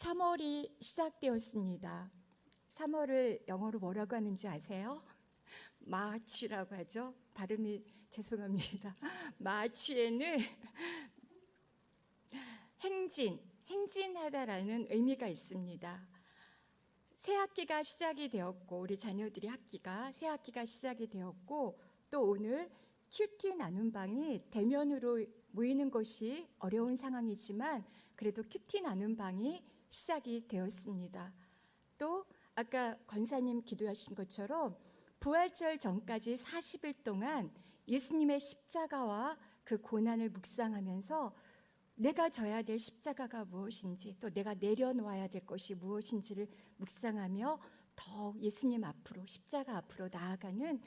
3월이 시작되었습니다. 3월을 영어로 뭐라고 하는지 아세요? 마치라고 하죠. 발음이 죄송합니다. 마치에는 행진하다라는 의미가 있습니다. 새 학기가 시작이 되었고, 우리 자녀들이 새 학기가 시작이 되었고, 또 오늘 큐티 나눔방이 대면으로 모이는 것이 어려운 상황이지만 그래도 큐티 나눔방이 시작이 되었습니다. 또 아까 권사님 기도하신 것처럼 부활절 전까지 40일 동안 예수님의 십자가와 그 고난을 묵상하면서 내가 져야 될 십자가가 무엇인지, 또 내가 내려놓아야 될 것이 무엇인지를 묵상하며 더욱 예수님 앞으로, 십자가 앞으로 나아가는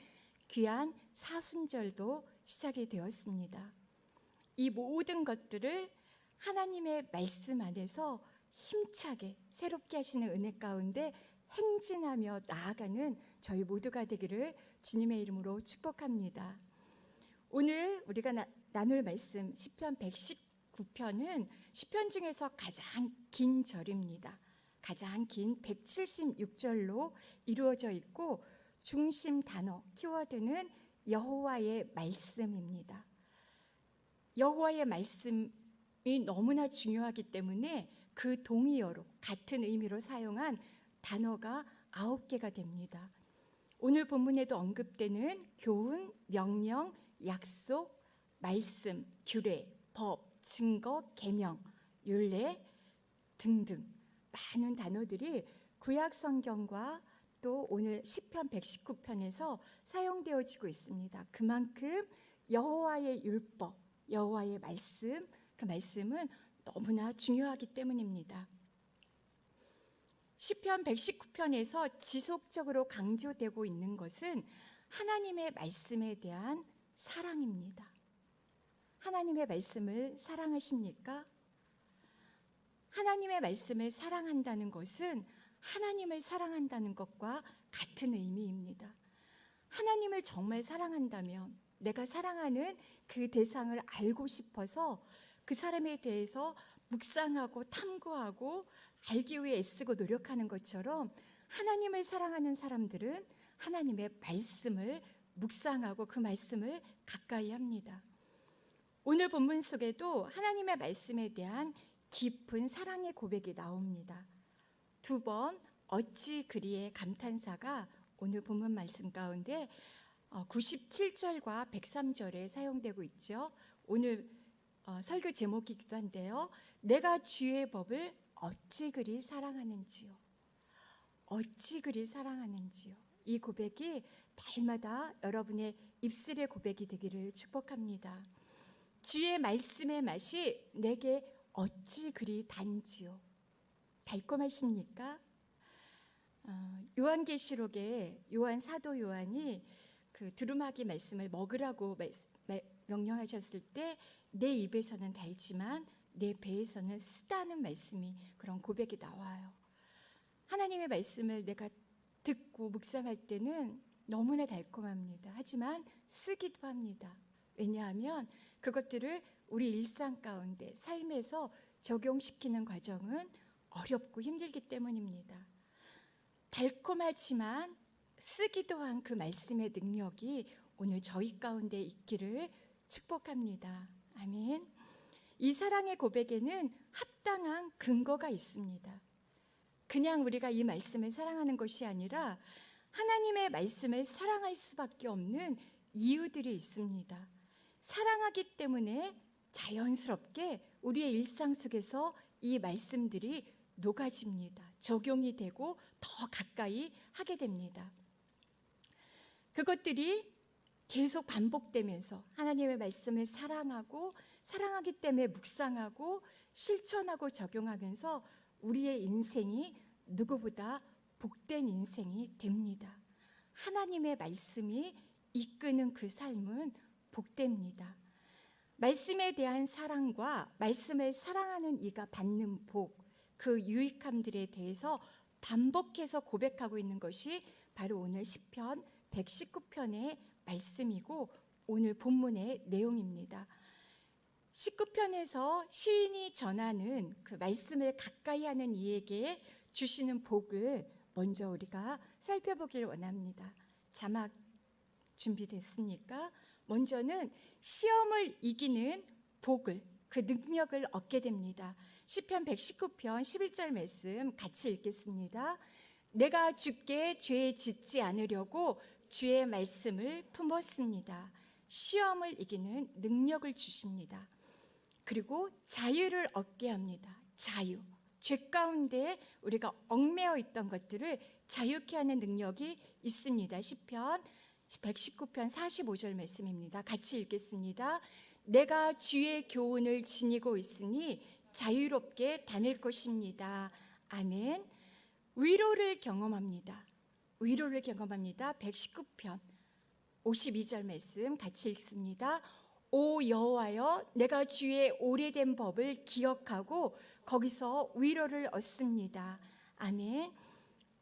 귀한 사순절도 시작이 되었습니다. 이 모든 것들을 하나님의 말씀 안에서 힘차게 새롭게 하시는 은혜 가운데 행진하며 나아가는 저희 모두가 되기를 주님의 이름으로 축복합니다. 오늘 우리가 나눌 말씀 시편 119편은 시편 중에서 가장 긴 절입니다. 가장 긴 176절로 이루어져 있고 중심 단어, 키워드는 여호와의 말씀입니다. 여호와의 말씀이 너무나 중요하기 때문에 그 동의어로 같은 의미로 사용한 단어가 9개가 됩니다. 오늘 본문에도 언급되는 교훈, 명령, 약속, 말씀, 규례, 법, 증거, 계명, 율례 등등 많은 단어들이 구약 성경과 또 오늘 시편 119편에서 사용되어지고 있습니다. 그만큼 여호와의 율법, 여호와의 말씀, 그 말씀은 너무나 중요하기 때문입니다. 시편 119편에서 지속적으로 강조되고 있는 것은 하나님의 말씀에 대한 사랑입니다. 하나님의 말씀을 사랑하십니까? 하나님의 말씀을 사랑한다는 것은 하나님을 사랑한다는 것과 같은 의미입니다. 하나님을 정말 사랑한다면 내가 사랑하는 그 대상을 알고 싶어서 그 사람에 대해서 묵상하고 탐구하고 알기 위해 애쓰고 노력하는 것처럼 하나님을 사랑하는 사람들은 하나님의 말씀을 묵상하고 그 말씀을 가까이 합니다. 오늘 본문 속에도 하나님의 말씀에 대한 깊은 사랑의 고백이 나옵니다. 2번 어찌 그리의 감탄사가 오늘 본문 말씀 가운데 97절과 103절에 사용되고 있죠. 오늘 설교 제목이기도 한데요. 내가 주의 법을 어찌 그리 사랑하는지요. 어찌 그리 사랑하는지요. 이 고백이 날마다 여러분의 입술의 고백이 되기를 축복합니다. 주의 말씀의 맛이 내게 어찌 그리 단지요. 달콤하십니까? 요한계시록에 사도 요한이 그 두루마기 말씀을 먹으라고 명령하셨을 때 내 입에서는 달지만 내 배에서는 쓰다는 말씀이, 그런 고백이 나와요. 하나님의 말씀을 내가 듣고 묵상할 때는 너무나 달콤합니다. 하지만 쓰기도 합니다. 왜냐하면 그것들을 우리 일상 가운데 삶에서 적용시키는 과정은 어렵고 힘들기 때문입니다. 달콤하지만 쓰기도 한 그 말씀의 능력이 오늘 저희 가운데 있기를 축복합니다. 아멘. 이 사랑의 고백에는 합당한 근거가 있습니다. 그냥 우리가 이 말씀을 사랑하는 것이 아니라 하나님의 말씀을 사랑할 수밖에 없는 이유들이 있습니다. 사랑하기 때문에 자연스럽게 우리의 일상 속에서 이 말씀들이 녹아집니다. 적용이 되고 더 가까이 하게 됩니다. 그것들이 계속 반복되면서 하나님의 말씀을 사랑하기 때문에 묵상하고 실천하고 적용하면서 우리의 인생이 누구보다 복된 인생이 됩니다. 하나님의 말씀이 이끄는 그 삶은 복됩니다. 말씀에 대한 사랑과 말씀을 사랑하는 이가 받는 복, 그 유익함들에 대해서 반복해서 고백하고 있는 것이 바로 오늘 시편 119편의 말씀이고 오늘 본문의 내용입니다. 19편에서 시인이 전하는 그 말씀을 가까이 하는 이에게 주시는 복을 먼저 우리가 살펴보길 원합니다. 자막 준비됐습니까? 먼저는 시험을 이기는 복을, 그 능력을 얻게 됩니다. 시편 119편 11절 말씀 같이 읽겠습니다. 내가 주께 죄 짓지 않으려고 주의 말씀을 품었습니다. 시험을 이기는 능력을 주십니다. 그리고 자유를 얻게 합니다. 자유. 죄 가운데 우리가 얽매여 있던 것들을 자유케 하는 능력이 있습니다. 시편 119편 45절 말씀입니다. 같이 읽겠습니다. 내가 주의 교훈을 지니고 있으니 자유롭게 다닐 것입니다. 아멘. 위로를 경험합니다. 위로를 경험합니다. 119편 52절 말씀 같이 읽습니다. 오 여호와여, 내가 주의 오래된 법을 기억하고 거기서 위로를 얻습니다. 아멘.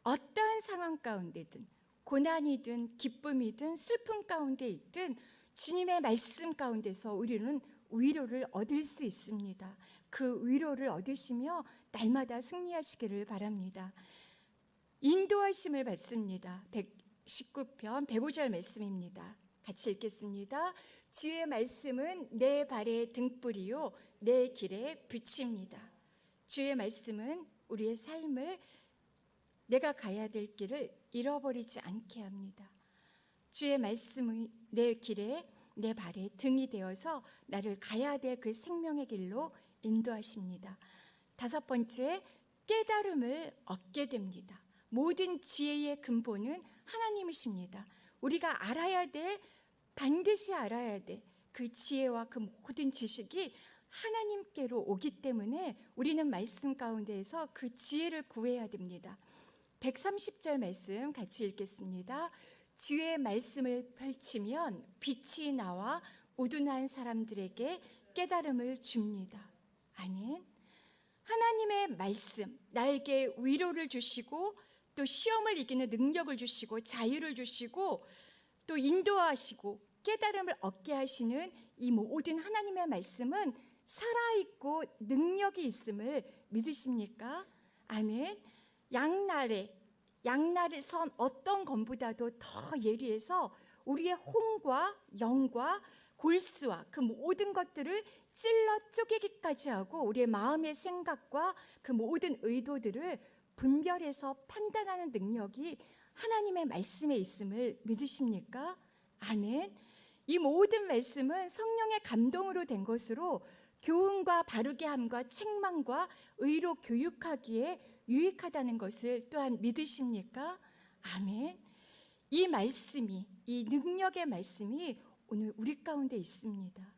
어떠한 상황 가운데든, 고난이든 기쁨이든 슬픔 가운데 있든 주님의 말씀 가운데서 우리는 위로를 얻을 수 있습니다. 그 위로를 얻으시며 날마다 승리하시기를 바랍니다. 인도하심을 받습니다. 119편 105절 말씀입니다. 같이 읽겠습니다. 주의 말씀은 내 발의 등불이요 내 길에 빛입니다. 주의 말씀은 우리의 삶을, 내가 가야 될 길을 잃어버리지 않게 합니다. 주의 말씀이 내 길에, 내 발에 등이 되어서 나를 가야 될 그 생명의 길로 인도하십니다. 다섯 번째, 깨달음을 얻게 됩니다. 모든 지혜의 근본은 하나님이십니다. 우리가 알아야 돼, 반드시 알아야 돼. 그 지혜와 그 모든 지식이 하나님께로 오기 때문에 우리는 말씀 가운데에서 그 지혜를 구해야 됩니다. 130절 말씀 같이 읽겠습니다. 주의 말씀을 펼치면 빛이 나와 우둔한 사람들에게 깨달음을 줍니다. 아멘. 하나님의 말씀, 나에게 위로를 주시고 또 시험을 이기는 능력을 주시고 자유를 주시고 또 인도하시고 깨달음을 얻게 하시는 이 모든 하나님의 말씀은 살아있고 능력이 있음을 믿으십니까? 아멘. 양날의 섬 어떤 검보다도 더 예리해서 우리의 혼과 영과 골수와 그 모든 것들을 찔러 쪼개기까지 하고 우리의 마음의 생각과 그 모든 의도들을 분별해서 판단하는 능력이 하나님의 말씀에 있음을 믿으십니까? 아멘. 이 모든 말씀은 성령의 감동으로 된 것으로 교훈과 바르게 함과 책망과 의로 교육하기에 유익하다는 것을 또한 믿으십니까? 아멘. 이 말씀이, 이 능력의 말씀이 오늘 우리 가운데 있습니다.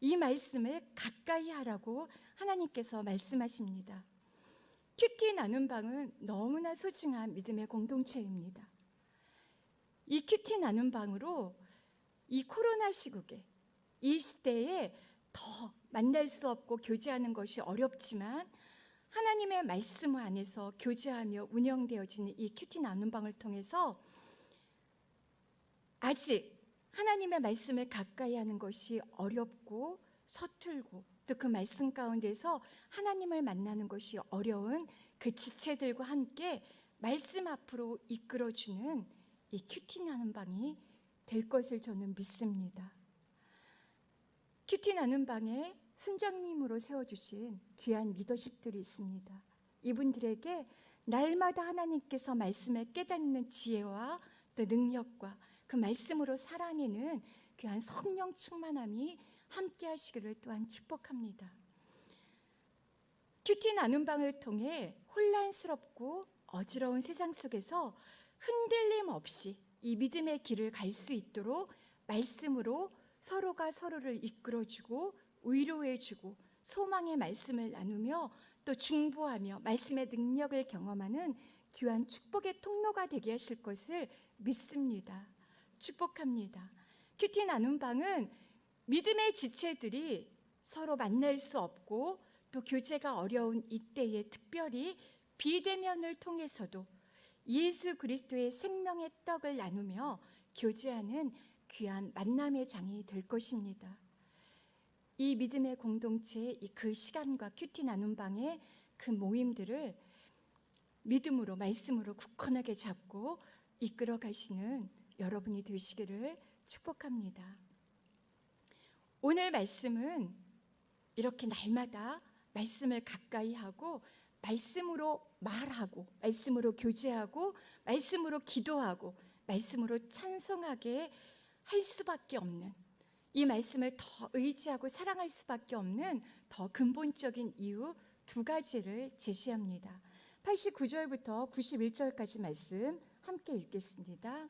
이 말씀을 가까이 하라고 하나님께서 말씀하십니다. 큐티 나눔 방은 너무나 소중한 믿음의 공동체입니다. 이 큐티 나눔 방으로 이 코로나 시국에, 이 시대에 더 만날 수 없고 교제하는 것이 어렵지만 하나님의 말씀 안에서 교제하며 운영되어지는 이 큐티 나눔 방을 통해서 아직 하나님의 말씀을 가까이 하는 것이 어렵고 서툴고 또 그 말씀 가운데서 하나님을 만나는 것이 어려운 그 지체들과 함께 말씀 앞으로 이끌어주는 이 큐티 나눔 방이 될 것을 저는 믿습니다. 큐티 나눔 방에 순장님으로 세워주신 귀한 리더십들이 있습니다. 이분들에게 날마다 하나님께서 말씀을 깨닫는 지혜와 또 능력과 그 말씀으로 살아내는 귀한 성령 충만함이 함께 하시기를 또한 축복합니다. 큐티 나눔 방을 통해 혼란스럽고 어지러운 세상 속에서 흔들림 없이 이 믿음의 길을 갈 수 있도록 말씀으로 서로가 서로를 이끌어주고 위로해주고 소망의 말씀을 나누며 또 중보하며 말씀의 능력을 경험하는 귀한 축복의 통로가 되게 하실 것을 믿습니다. 축복합니다. 큐티 나눔 방은 믿음의 지체들이 서로 만날 수 없고 또 교제가 어려운 이때에 특별히 비대면을 통해서도 예수 그리스도의 생명의 떡을 나누며 교제하는 귀한 만남의 장이 될 것입니다. 이 믿음의 공동체, 그 시간과 큐티 나눔방의 그 모임들을 믿음으로, 말씀으로 굳건하게 잡고 이끌어 가시는 여러분이 되시기를 축복합니다. 오늘 말씀은 이렇게 날마다 말씀을 가까이 하고 말씀으로 말하고 말씀으로 교제하고 말씀으로 기도하고 말씀으로 찬송하게 할 수밖에 없는, 이 말씀을 더 의지하고 사랑할 수밖에 없는 더 근본적인 이유 두 가지를 제시합니다. 89절부터 91절까지 말씀 함께 읽겠습니다.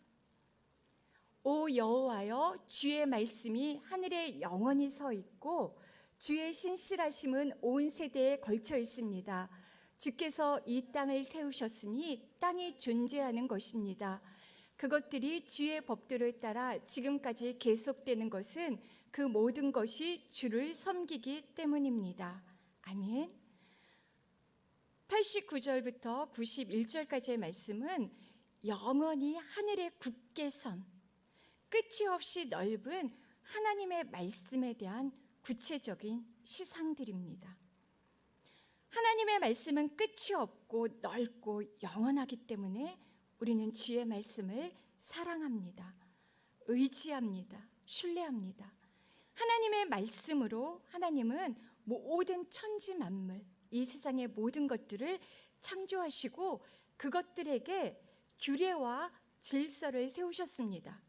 오 여호와여, 주의 말씀이 하늘에 영원히 서 있고 주의 신실하심은 온 세대에 걸쳐 있습니다. 주께서 이 땅을 세우셨으니 땅이 존재하는 것입니다. 그것들이 주의 법들을 따라 지금까지 계속되는 것은 그 모든 것이 주를 섬기기 때문입니다. 아멘. 89절부터 91절까지의 말씀은 영원히 하늘에 굳게 선, 끝이 없이 넓은 하나님의 말씀에 대한 구체적인 시상들입니다. 하나님의 말씀은 끝이 없고 넓고 영원하기 때문에 우리는 주의 말씀을 사랑합니다. 의지합니다. 신뢰합니다. 하나님의 말씀으로 하나님은 모든 천지 만물, 이 세상의 모든 것들을 창조하시고 그것들에게 규례와 질서를 세우셨습니다.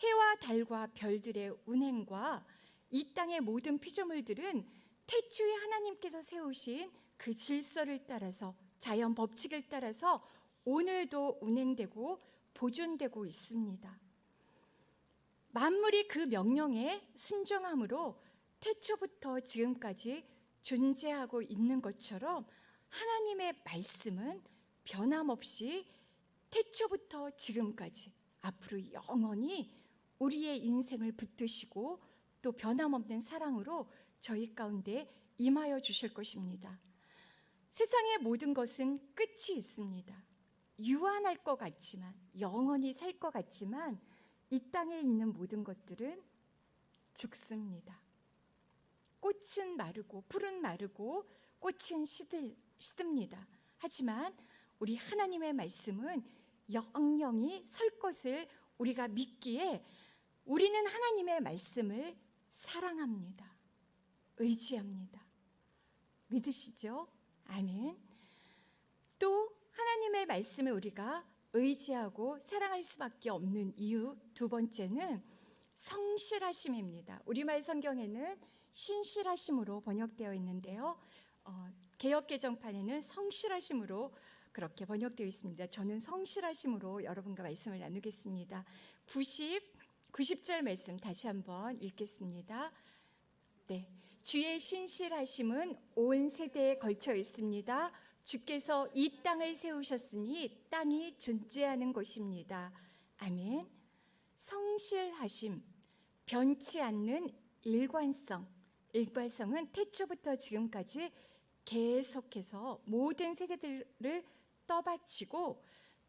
해와 달과 별들의 운행과 이 땅의 모든 피조물들은 태초에 하나님께서 세우신 그 질서를 따라서, 자연 법칙을 따라서 오늘도 운행되고 보존되고 있습니다. 만물이 그 명령에 순종함으로 태초부터 지금까지 존재하고 있는 것처럼 하나님의 말씀은 변함없이 태초부터 지금까지 앞으로 영원히 우리의 인생을 붙드시고 또 변함없는 사랑으로 저희 가운데 임하여 주실 것입니다. 세상의 모든 것은 끝이 있습니다. 유한할 것 같지만, 영원히 살 것 같지만 이 땅에 있는 모든 것들은 죽습니다. 꽃은 마르고 풀은 마르고 꽃은 시듭니다. 하지만 우리 하나님의 말씀은 영영이 설 것을 우리가 믿기에 우리는 하나님의 말씀을 사랑합니다. 의지합니다. 믿으시죠? 아멘. 또 하나님의 말씀을 우리가 의지하고 사랑할 수밖에 없는 이유 두 번째는 성실하심입니다. 우리말 성경에는 신실하심으로 번역되어 있는데요. 개역개정판에는 성실하심으로 그렇게 번역되어 있습니다. 저는 성실하심으로 여러분과 말씀을 나누겠습니다. 90절 말씀 다시 한번 읽겠습니다. 네, 주의 신실하심은 온 세대에 걸쳐 있습니다. 주께서 이 땅을 세우셨으니 땅이 존재하는 것입니다. 아멘. 성실하심, 변치 않는 일관성. 일관성은 태초부터 지금까지 계속해서 모든 세대들을 떠받치고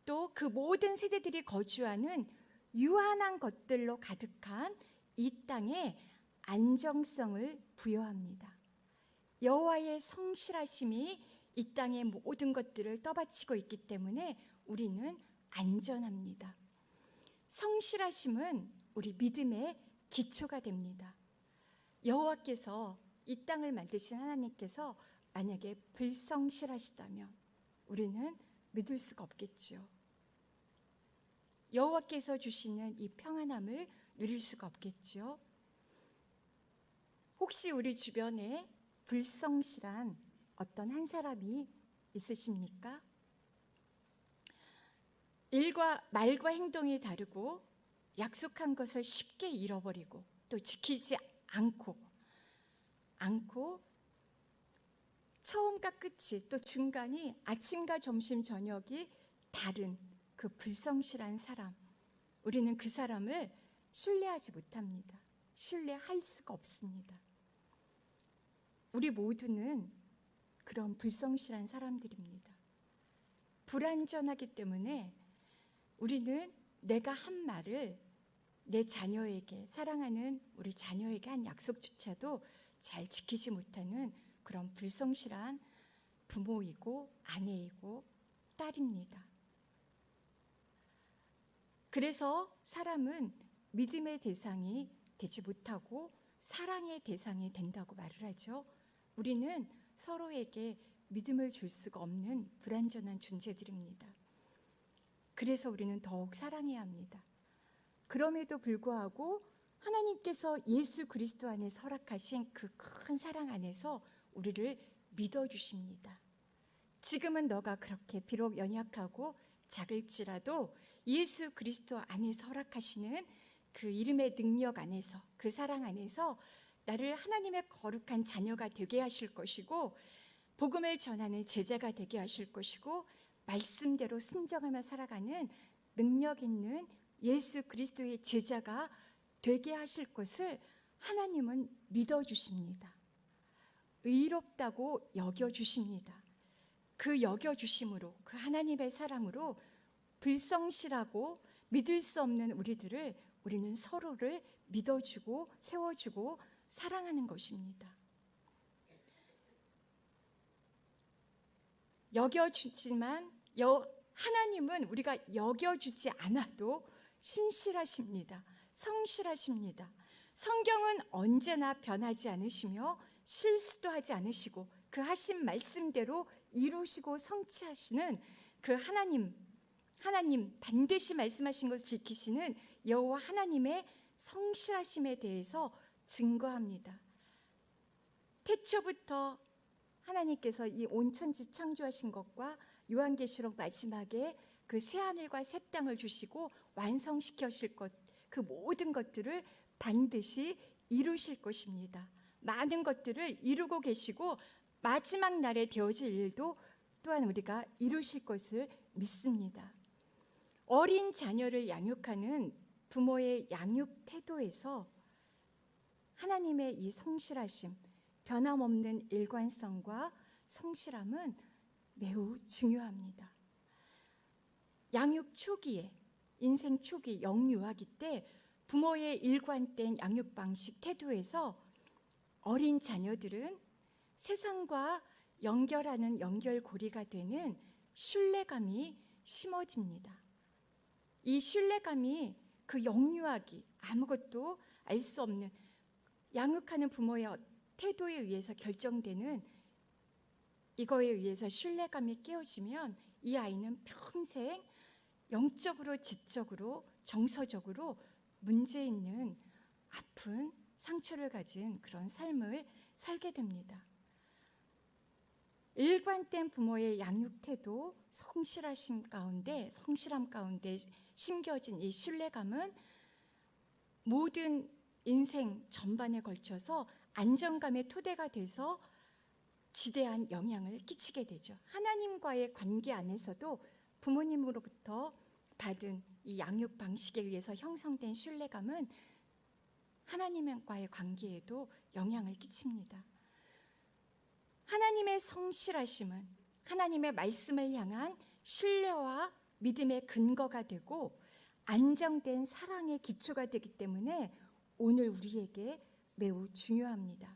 또 그 모든 세대들이 거주하는 유한한 것들로 가득한 이 땅에 안정성을 부여합니다. 여호와의 성실하심이 이 땅의 모든 것들을 떠받치고 있기 때문에 우리는 안전합니다. 성실하심은 우리 믿음의 기초가 됩니다. 여호와께서 이 땅을 만드신 하나님께서 만약에 불성실하시다면 우리는 믿을 수가 없겠죠. 여호와께서 주시는 이 평안함을 누릴 수가 없겠죠. 혹시 우리 주변에 불성실한 어떤 한 사람이 있으십니까? 말과 행동이 다르고 약속한 것을 쉽게 잃어버리고 또 지키지 않고 처음과 끝이 또 중간이 아침과 점심 저녁이 다른 그 불성실한 사람, 우리는 그 사람을 신뢰하지 못합니다. 신뢰할 수가 없습니다. 우리 모두는 그런 불성실한 사람들입니다. 불완전하기 때문에 우리는 내가 한 말을 내 자녀에게, 사랑하는 우리 자녀에게 한 약속조차도 잘 지키지 못하는 그런 불성실한 부모이고 아내이고 딸입니다. 그래서 사람은 믿음의 대상이 되지 못하고 사랑의 대상이 된다고 말을 하죠. 우리는 서로에게 믿음을 줄 수가 없는 불완전한 존재들입니다. 그래서 우리는 더욱 사랑해야 합니다. 그럼에도 불구하고 하나님께서 예수 그리스도 안에 허락하신 그 큰 사랑 안에서 우리를 믿어주십니다. 지금은 너가 그렇게 비록 연약하고 작을지라도 예수 그리스도 안에서 허락하시는 그 이름의 능력 안에서, 그 사랑 안에서 나를 하나님의 거룩한 자녀가 되게 하실 것이고, 복음을 전하는 제자가 되게 하실 것이고, 말씀대로 순종하며 살아가는 능력 있는 예수 그리스도의 제자가 되게 하실 것을 하나님은 믿어주십니다. 의롭다고 여겨주십니다. 그 여겨주심으로, 그 하나님의 사랑으로 불성실하고 믿을 수 없는 우리는 서로를 믿어주고 세워주고 사랑하는 것입니다. 여겨주지만 하나님은 우리가 여겨주지 않아도 신실하십니다. 성실하십니다. 성경은 언제나 변하지 않으시며 실수도 하지 않으시고 그 하신 말씀대로 이루시고 성취하시는 그 하나님 반드시 말씀하신 것을 지키시는 여호와 하나님의 성실하심에 대해서 증거합니다. 태초부터 하나님께서 이 온천지 창조하신 것과 요한계시록 마지막에 그 새하늘과 새 땅을 주시고 완성시키실 것, 그 모든 것들을 반드시 이루실 것입니다. 많은 것들을 이루고 계시고 마지막 날에 되어질 일도 또한 우리가 이루실 것을 믿습니다. 어린 자녀를 양육하는 부모의 양육 태도에서 하나님의 이 성실하심, 변함없는 일관성과 성실함은 매우 중요합니다. 양육 초기에, 인생 초기 영유아기 때 부모의 일관된 양육 방식 태도에서 어린 자녀들은 세상과 연결하는 연결고리가 되는 신뢰감이 심어집니다. 이 신뢰감이 그 영유아기, 아무것도 알 수 없는 양육하는 부모의 태도에 의해서 결정되는 이거에 의해서 신뢰감이 깨어지면 이 아이는 평생 영적으로, 지적으로, 정서적으로 문제 있는 아픈 상처를 가진 그런 삶을 살게 됩니다. 일관된 부모의 양육 태도, 성실함 가운데 심겨진 이 신뢰감은 모든 인생 전반에 걸쳐서 안정감의 토대가 돼서 지대한 영향을 끼치게 되죠. 하나님과의 관계 안에서도 부모님으로부터 받은 이 양육 방식에 의해서 형성된 신뢰감은 하나님과의 관계에도 영향을 끼칩니다. 하나님의 성실하심은 하나님의 말씀을 향한 신뢰와 믿음의 근거가 되고 안정된 사랑의 기초가 되기 때문에 오늘 우리에게 매우 중요합니다.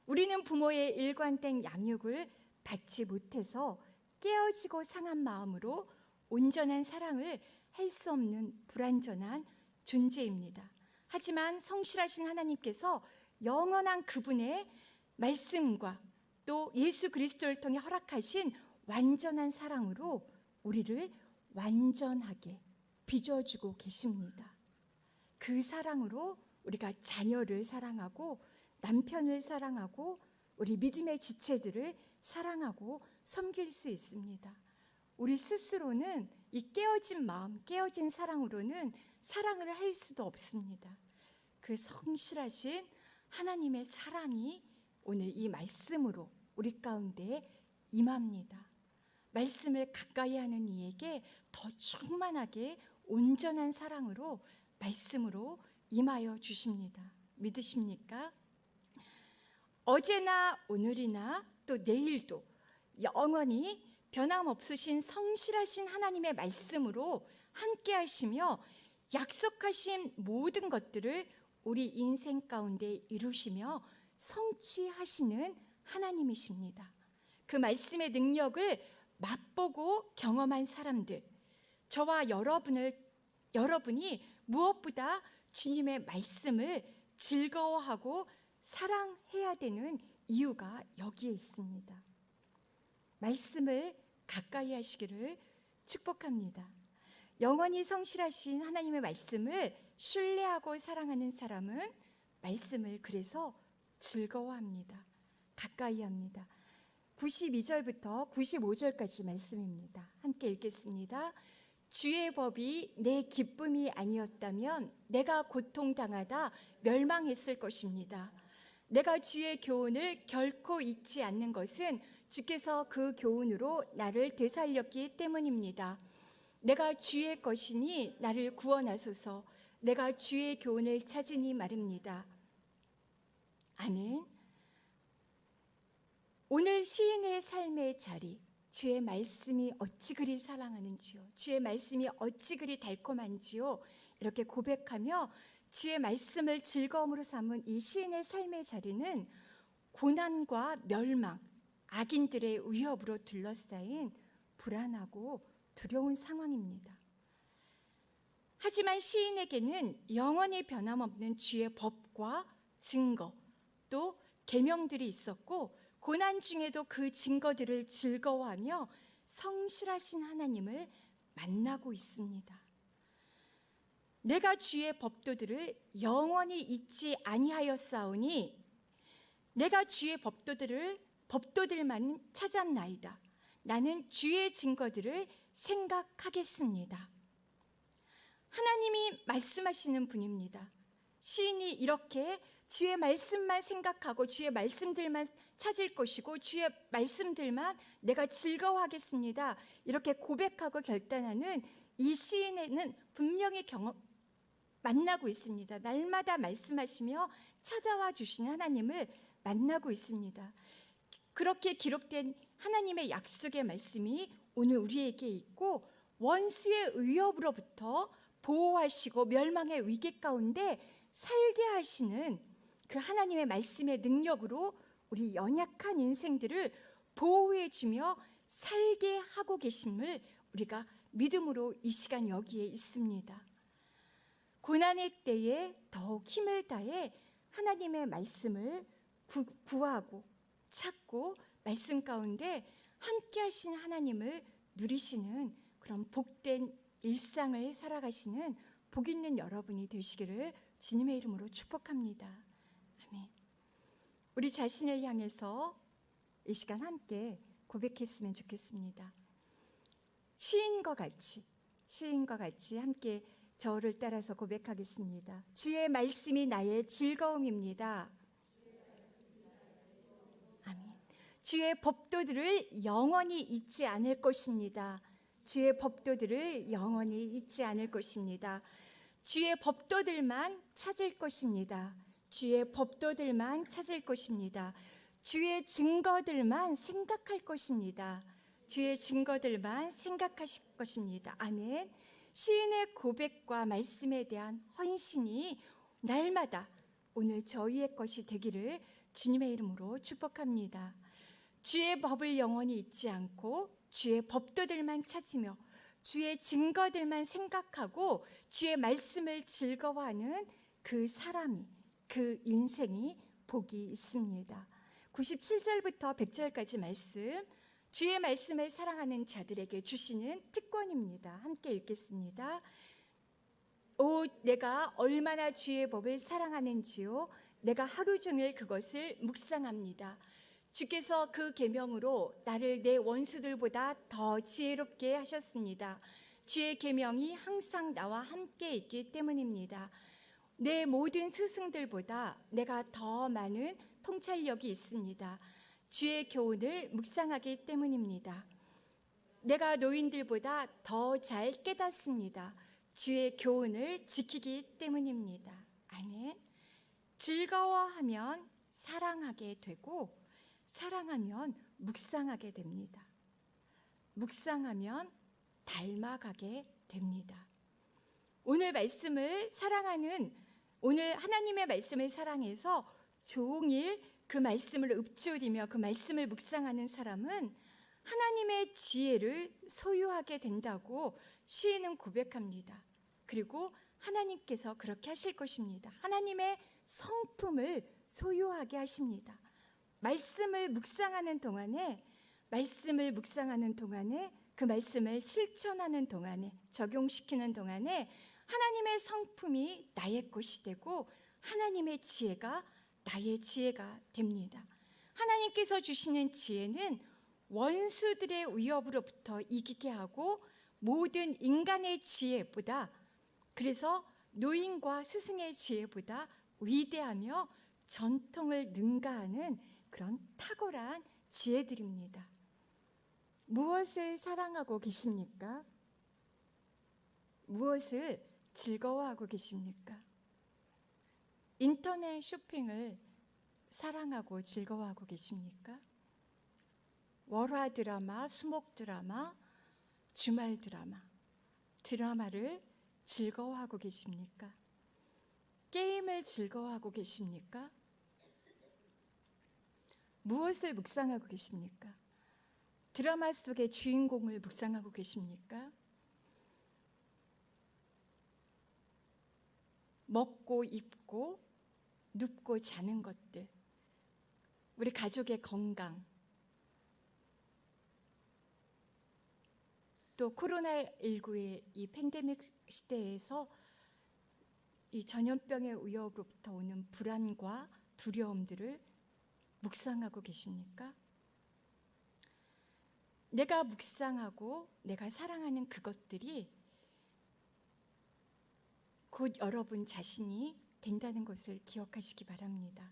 우리는 부모의 일관된 양육을 받지 못해서 깨어지고 상한 마음으로 온전한 사랑을 할 수 없는 불완전한 존재입니다. 하지만 성실하신 하나님께서 영원한 그분의 말씀과 또 예수 그리스도를 통해 허락하신 완전한 사랑으로 우리를 완전하게 빚어주고 계십니다. 그 사랑으로 우리가 자녀를 사랑하고 남편을 사랑하고 우리 믿음의 지체들을 사랑하고 섬길 수 있습니다. 우리 스스로는 이 깨어진 마음, 깨어진 사랑으로는 사랑을 할 수도 없습니다. 그 성실하신 하나님의 사랑이 오늘 이 말씀으로 우리 가운데 임합니다. 말씀을 가까이 하는 이에게 더 충만하게 온전한 사랑으로 말씀으로 임하여 주십니다. 믿으십니까? 어제나 오늘이나 또 내일도 영원히 변함없으신 성실하신 하나님의 말씀으로 함께 하시며 약속하신 모든 것들을 우리 인생 가운데 이루시며 성취하시는 하나님이십니다. 그 말씀의 능력을 맛보고 경험한 사람들, 저와 여러분이 무엇보다 주님의 말씀을 즐거워하고 사랑해야 되는 이유가 여기에 있습니다. 말씀을 가까이 하시기를 축복합니다. 영원히 성실하신 하나님의 말씀을 신뢰하고 사랑하는 사람은 말씀을 그래서 즐거워합니다. 가까이 합니다. 92절부터 95절까지 말씀입니다. 함께 읽겠습니다. 주의 법이 내 기쁨이 아니었다면 내가 고통당하다 멸망했을 것입니다. 내가 주의 교훈을 결코 잊지 않는 것은 주께서 그 교훈으로 나를 되살렸기 때문입니다. 내가 주의 것이니 나를 구원하소서. 내가 주의 교훈을 찾으니 말입니다. 아멘. 오늘 시인의 삶의 자리, 주의 말씀이 어찌 그리 사랑하는지요, 주의 말씀이 어찌 그리 달콤한지요, 이렇게 고백하며 주의 말씀을 즐거움으로 삼은 이 시인의 삶의 자리는 고난과 멸망, 악인들의 위협으로 둘러싸인 불안하고 두려운 상황입니다. 하지만 시인에게는 영원히 변함없는 주의 법과 증거, 또 계명들이 있었고 고난 중에도 그 증거들을 즐거워하며 성실하신 하나님을 만나고 있습니다. 내가 주의 법도들을 영원히 잊지 아니하였사오니 내가 주의 법도들만 찾았나이다. 나는 주의 증거들을 생각하겠습니다. 하나님이 말씀하시는 분입니다. 시인이 이렇게 주의 말씀만 생각하고 주의 말씀들만 찾을 것이고 주의 말씀들만 내가 즐거워하겠습니다. 이렇게 고백하고 결단하는 이 시인에는 분명히 만나고 있습니다. 날마다 말씀하시며 찾아와 주시는 하나님을 만나고 있습니다. 그렇게 기록된 하나님의 약속의 말씀이 오늘 우리에게 있고 원수의 위협으로부터 보호하시고 멸망의 위기 가운데 살게 하시는 그 하나님의 말씀의 능력으로 우리 연약한 인생들을 보호해주며 살게 하고 계심을 우리가 믿음으로 이 시간 여기에 있습니다. 고난의 때에 더욱 힘을 다해 하나님의 말씀을 구하고 찾고 말씀 가운데 함께 하시는 하나님을 누리시는 그런 복된 일상을 살아가시는 복 있는 여러분이 되시기를 주님의 이름으로 축복합니다. 아멘. 우리 자신을 향해서 이 시간 함께 고백했으면 좋겠습니다. 시인과 같이 함께 저를 따라서 고백하겠습니다. 주의 말씀이 나의 즐거움입니다. 아멘. 주의 법도들을 영원히 잊지 않을 것입니다. 주의 법도들을 영원히 잊지 않을 것입니다. 주의 법도들만 찾을 것입니다. 주의 법도들만 찾을 것입니다. 주의 증거들만 생각할 것입니다. 주의 증거들만 생각하실 것입니다. 아멘. 시인의 고백과 말씀에 대한 헌신이 날마다 오늘 저희의 것이 되기를 주님의 이름으로 축복합니다. 주의 법을 영원히 잊지 않고 주의 법도들만 찾으며 주의 증거들만 생각하고 주의 말씀을 즐거워하는 그 사람이, 그 인생이 복이 있습니다. 97절부터 100절까지 말씀, 주의 말씀을 사랑하는 자들에게 주시는 특권입니다. 함께 읽겠습니다. 오, 내가 얼마나 주의 법을 사랑하는지요. 내가 하루 종일 그것을 묵상합니다. 주께서 그 계명으로 나를 내 원수들보다 더 지혜롭게 하셨습니다. 주의 계명이 항상 나와 함께 있기 때문입니다. 내 모든 스승들보다 내가 더 많은 통찰력이 있습니다. 주의 교훈을 묵상하기 때문입니다. 내가 노인들보다 더 잘 깨닫습니다. 주의 교훈을 지키기 때문입니다. 아멘. 즐거워하면 사랑하게 되고 사랑하면 묵상하게 됩니다. 묵상하면 닮아가게 됩니다. 오늘 말씀을 사랑하는, 오늘 하나님의 말씀을 사랑해서 종일 그 말씀을 읊조리며 그 말씀을 묵상하는 사람은 하나님의 지혜를 소유하게 된다고 시인은 고백합니다. 그리고 하나님께서 그렇게 하실 것입니다. 하나님의 성품을 소유하게 하십니다. 말씀을 묵상하는 동안에 그 말씀을 실천하는 동안에, 적용시키는 동안에 하나님의 성품이 나의 것이 되고 하나님의 지혜가 나의 지혜가 됩니다. 하나님께서 주시는 지혜는 원수들의 위협으로부터 이기게 하고 모든 인간의 지혜보다, 그래서 노인과 스승의 지혜보다 위대하며 전통을 능가하는 그런 탁월한 지혜들입니다. 무엇을 사랑하고 계십니까? 무엇을 즐거워하고 계십니까? 인터넷 쇼핑을 사랑하고 즐거워하고 계십니까? 월화 드라마, 수목 드라마, 주말 드라마를 즐거워하고 계십니까? 게임을 즐거워하고 계십니까? 무엇을 묵상하고 계십니까? 드라마 속의 주인공을 묵상하고 계십니까? 먹고 입고 눕고 자는 것들, 우리 가족의 건강, 또 코로나19의 이 팬데믹 시대에서 이 전염병의 위협으로부터 오는 불안과 두려움들을 묵상하고 계십니까? 내가 묵상하고 내가 사랑하는 그것들이 곧 여러분 자신이 된다는 것을 기억하시기 바랍니다.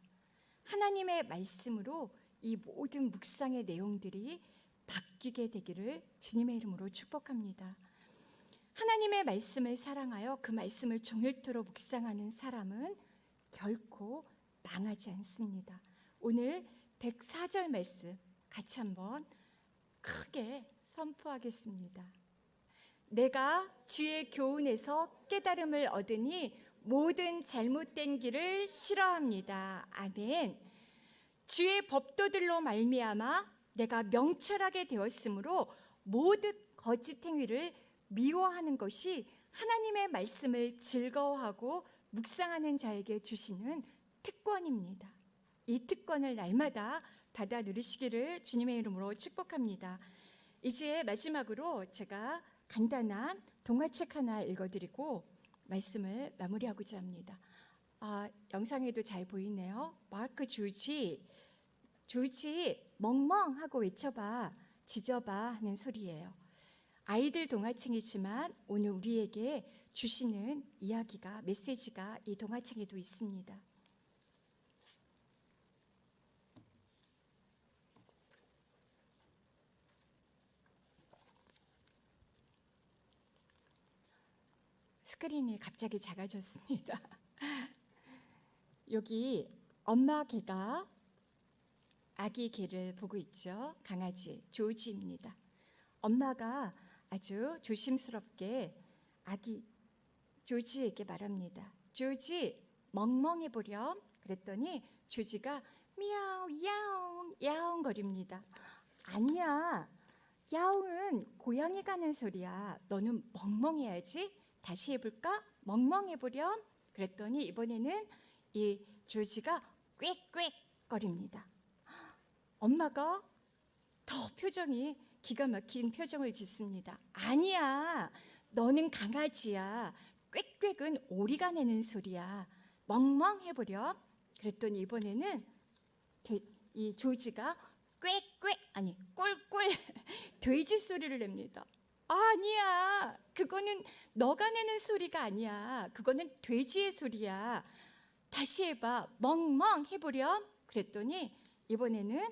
하나님의 말씀으로 이 모든 묵상의 내용들이 바뀌게 되기를 주님의 이름으로 축복합니다. 하나님의 말씀을 사랑하여 그 말씀을 종일토록 묵상하는 사람은 결코 망하지 않습니다. 오늘 104절 말씀 같이 한번 크게 선포하겠습니다. 내가 주의 교훈에서 깨달음을 얻으니 모든 잘못된 길을 싫어합니다. 아멘. 주의 법도들로 말미암아 내가 명철하게 되었으므로 모든 거짓 행위를 미워하는 것이 하나님의 말씀을 즐거워하고 묵상하는 자에게 주시는 특권입니다. 이 특권을 날마다 받아 누리시기를 주님의 이름으로 축복합니다. 이제 마지막으로 제가 간단한 동화책 하나 읽어드리고 말씀을 마무리하고자 합니다. 영상에도 잘 보이네요. 마크 조지 멍멍하고 외쳐봐, 짖어봐 하는 소리예요. 아이들 동화책이지만 오늘 우리에게 주시는 이야기가, 메시지가 이 동화책에도 있습니다. 스크린이 갑자기 작아졌습니다. 여기 엄마 개가 아기 개를 보고 있죠. 강아지 조지입니다. 엄마가 아주 조심스럽게 아기 조지에게 말합니다. 조지, 멍멍해 보렴. 그랬더니 조지가 미야옹 야옹 야옹 거립니다. 아니야, 야옹은 고양이 가는 소리야. 너는 멍멍해야지. 다시 해볼까? 멍멍해 보렴. 그랬더니 이번에는 이 조지가 꽥꽥 거립니다. 엄마가 더 표정이 기가 막힌 표정을 짓습니다. 아니야, 너는 강아지야. 꽥꽥은 오리가 내는 소리야. 멍멍해 보렴. 그랬더니 이번에는 이 조지가 꽥꽥, 아니 꿀꿀 돼지 소리를 냅니다. 아니야, 그거는 너가 내는 소리가 아니야. 그거는 돼지의 소리야. 다시 해봐. 멍멍 해보렴. 그랬더니 이번에는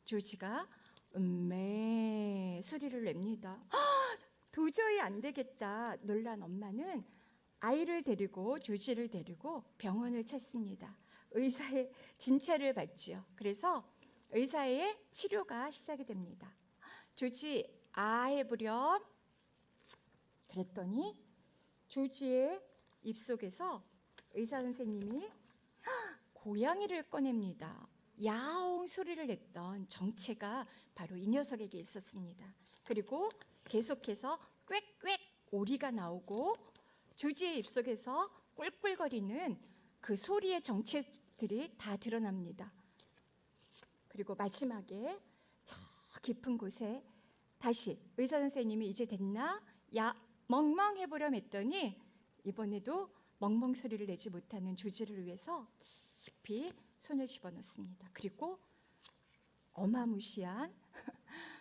조지가 음메 소리를 냅니다. 도저히 안 되겠다 놀란 엄마는 아이를 데리고, 조지를 데리고 병원을 찾습니다. 의사의 진찰을 받죠. 그래서 의사의 치료가 시작이 됩니다. 조지 해보렴. 그랬더니 조지의 입속에서 의사 선생님이 고양이를 꺼냅니다. 야옹 소리를 냈던 정체가 바로 이 녀석에게 있었습니다. 그리고 계속해서 꽥꽥 오리가 나오고 조지의 입속에서 꿀꿀거리는 그 소리의 정체들이 다 드러납니다. 그리고 마지막에 저 깊은 곳에 다시 의사 선생님이 이제 됐나? 야 멍멍해보렴 했더니 이번에도 멍멍 소리를 내지 못하는 조지를 위해서 깊이 손을 집어넣습니다. 그리고 어마무시한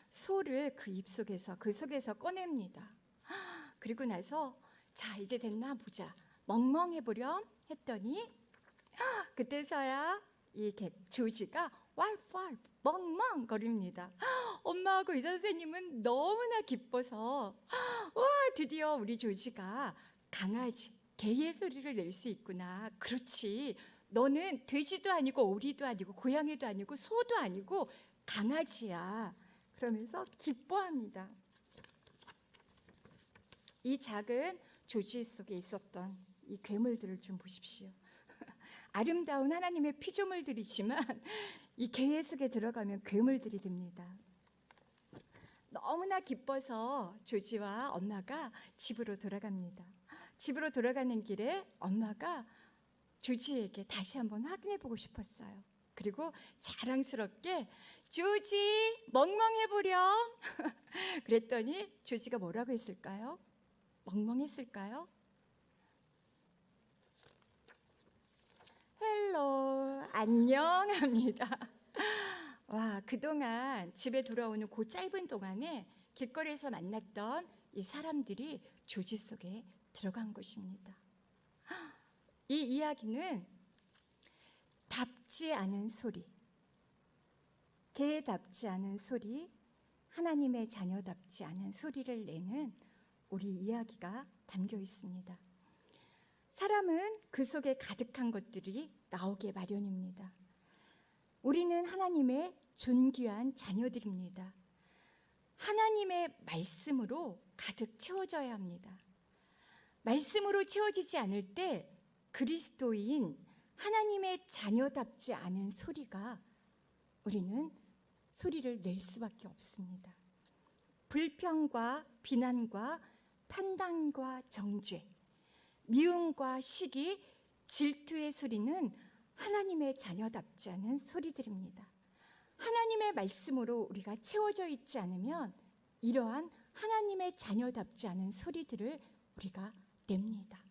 소를 그 입속에서 그 속에서 꺼냅니다. 그리고 나서 자 이제 됐나 보자 멍멍해보렴 했더니 그때서야 이 조지가 왈왈 멍멍거립니다. 엄마하고 의사 선생님은 너무나 기뻐서 와 드디어 우리 조지가 강아지 개의 소리를 낼 수 있구나. 그렇지 너는 돼지도 아니고 오리도 아니고 고양이도 아니고 소도 아니고 강아지야. 그러면서 기뻐합니다. 이 작은 조지 속에 있었던 이 괴물들을 좀 보십시오. 아름다운 하나님의 피조물들이지만 이 개의 속에 들어가면 괴물들이 됩니다. 너무나 기뻐서 조지와 엄마가 집으로 돌아갑니다. 집으로 돌아가는 길에 엄마가 조지에게 다시 한번 확인해 보고 싶었어요. 그리고 자랑스럽게 조지 멍멍해보렴 그랬더니 조지가 뭐라고 했을까요? 멍멍했을까요? 헬로 안녕합니다. 와 그동안 집에 돌아오는 그 짧은 동안에 길거리에서 만났던 이 사람들이 조지 속에 들어간 것입니다. 이 이야기는 답지 않은 소리, 개답지 않은 소리, 하나님의 자녀답지 않은 소리를 내는 우리 이야기가 담겨 있습니다. 사람은 그 속에 가득한 것들이 나오게 마련입니다. 우리는 하나님의 존귀한 자녀들입니다. 하나님의 말씀으로 가득 채워져야 합니다. 말씀으로 채워지지 않을 때 그리스도인 하나님의 자녀답지 않은 소리가 우리는 소리를 낼 수밖에 없습니다. 불평과 비난과 판단과 정죄, 미움과 시기, 질투의 소리는 하나님의 자녀답지 않은 소리들입니다. 하나님의 말씀으로 우리가 채워져 있지 않으면 이러한 하나님의 자녀답지 않은 소리들을 우리가 냅니다.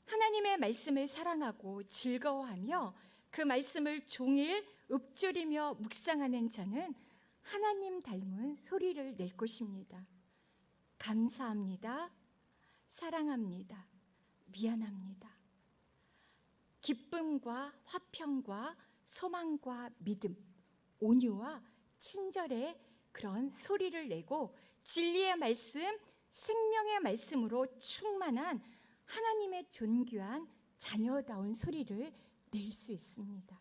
하나님의 말씀을 사랑하고 즐거워하며 그 말씀을 종일 읊조리며 묵상하는 자는 하나님 닮은 소리를 낼 것입니다. 감사합니다. 사랑합니다. 미안합니다. 기쁨과 화평과 소망과 믿음, 온유와 친절의 그런 소리를 내고 진리의 말씀, 생명의 말씀으로 충만한 하나님의 존귀한 자녀다운 소리를 낼 수 있습니다.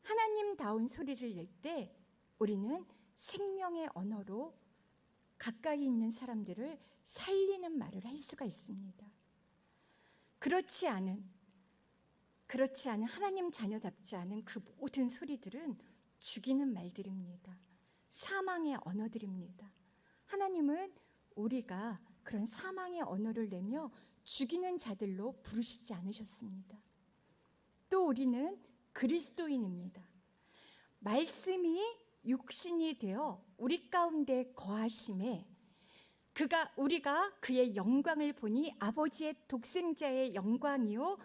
하나님다운 소리를 낼 때 우리는 생명의 언어로 가까이 있는 사람들을 살리는 말을 할 수가 있습니다. 그렇지 않은 하나님 자녀답지 않은 그 모든 소리들은 죽이는 말들입니다. 사망의 언어들입니다. 하나님은 우리가 그런 사망의 언어를 내며 죽이는 자들로 부르시지 않으셨습니다. 또 우리는 그리스도인입니다. 말씀이 육신이 되어 우리 가운데 거하심에 우리가 그의 영광을 보니 아버지의 독생자의 영광이요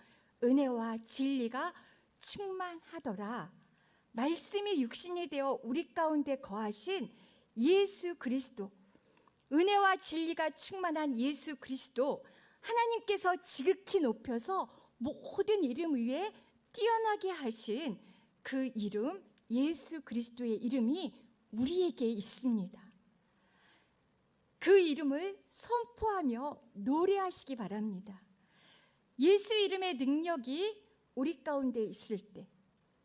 은혜와 진리가 충만하더라. 말씀이 육신이 되어 우리 가운데 거하신 예수 그리스도, 은혜와 진리가 충만한 예수 그리스도, 하나님께서 지극히 높여서 모든 이름 위에 뛰어나게 하신 그 이름 예수 그리스도의 이름이 우리에게 있습니다. 그 이름을 선포하며 노래하시기 바랍니다. 예수 이름의 능력이 우리 가운데 있을 때,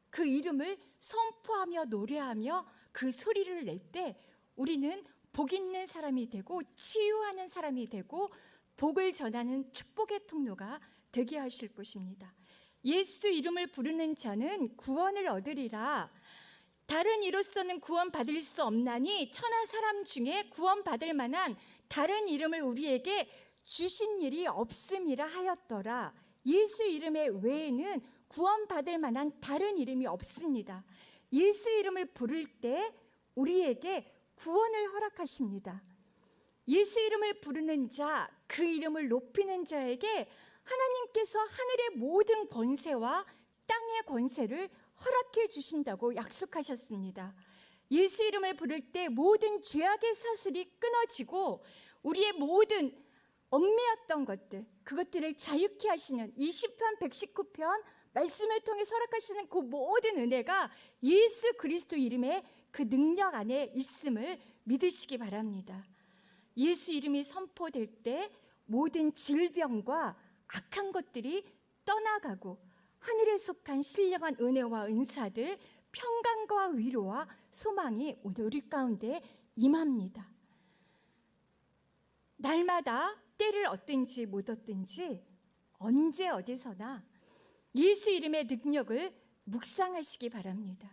그 이름을 선포하며 노래하며 그 소리를 낼 때 우리는 복 있는 사람이 되고 치유하는 사람이 되고 복을 전하는 축복의 통로가 되게 하실 것입니다. 예수 이름을 부르는 자는 구원을 얻으리라. 다른 이로서는 구원받을 수 없나니 천하 사람 중에 구원받을 만한 다른 이름을 우리에게 주신 일이 없음이라 하였더라. 예수 이름의 외에는 구원받을 만한 다른 이름이 없습니다. 예수 이름을 부를 때 우리에게 구원을 허락하십니다. 예수 이름을 부르는 자, 그 이름을 높이는 자에게 하나님께서 하늘의 모든 권세와 땅의 권세를 허락해 주신다고 약속하셨습니다. 예수 이름을 부를 때 모든 죄악의 사슬이 끊어지고 우리의 모든 얽매였던 것들, 그것들을 자유케 하시는 이 시편 119편 말씀을 통해 허락하시는 그 모든 은혜가 예수 그리스도 이름의 그 능력 안에 있음을 믿으시기 바랍니다. 예수 이름이 선포될 때 모든 질병과 악한 것들이 떠나가고 하늘에 속한 신령한 은혜와 은사들, 평강과 위로와 소망이 오늘 우리 가운데 임합니다. 날마다 때를 얻든지 못 얻든지 언제 어디서나 예수 이름의 능력을 묵상하시기 바랍니다.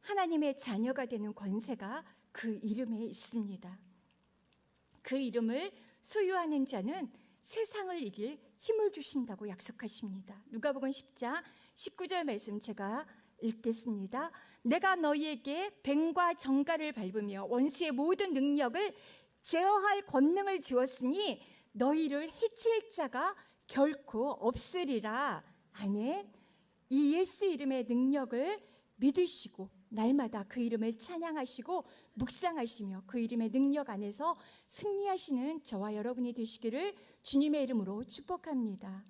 하나님의 자녀가 되는 권세가 그 이름에 있습니다. 그 이름을 소유하는 자는 세상을 이길 힘을 주신다고 약속하십니다. 누가복음 10장 19절 말씀 제가 읽겠습니다. 내가 너희에게 뱀과 정갈을 밟으며 원수의 모든 능력을 제어할 권능을 주었으니 너희를 해칠 자가 결코 없으리라. 아멘. 이 예수 이름의 능력을 믿으시고 날마다 그 이름을 찬양하시고 묵상하시며 그 이름의 능력 안에서 승리하시는 저와 여러분이 되시기를 주님의 이름으로 축복합니다.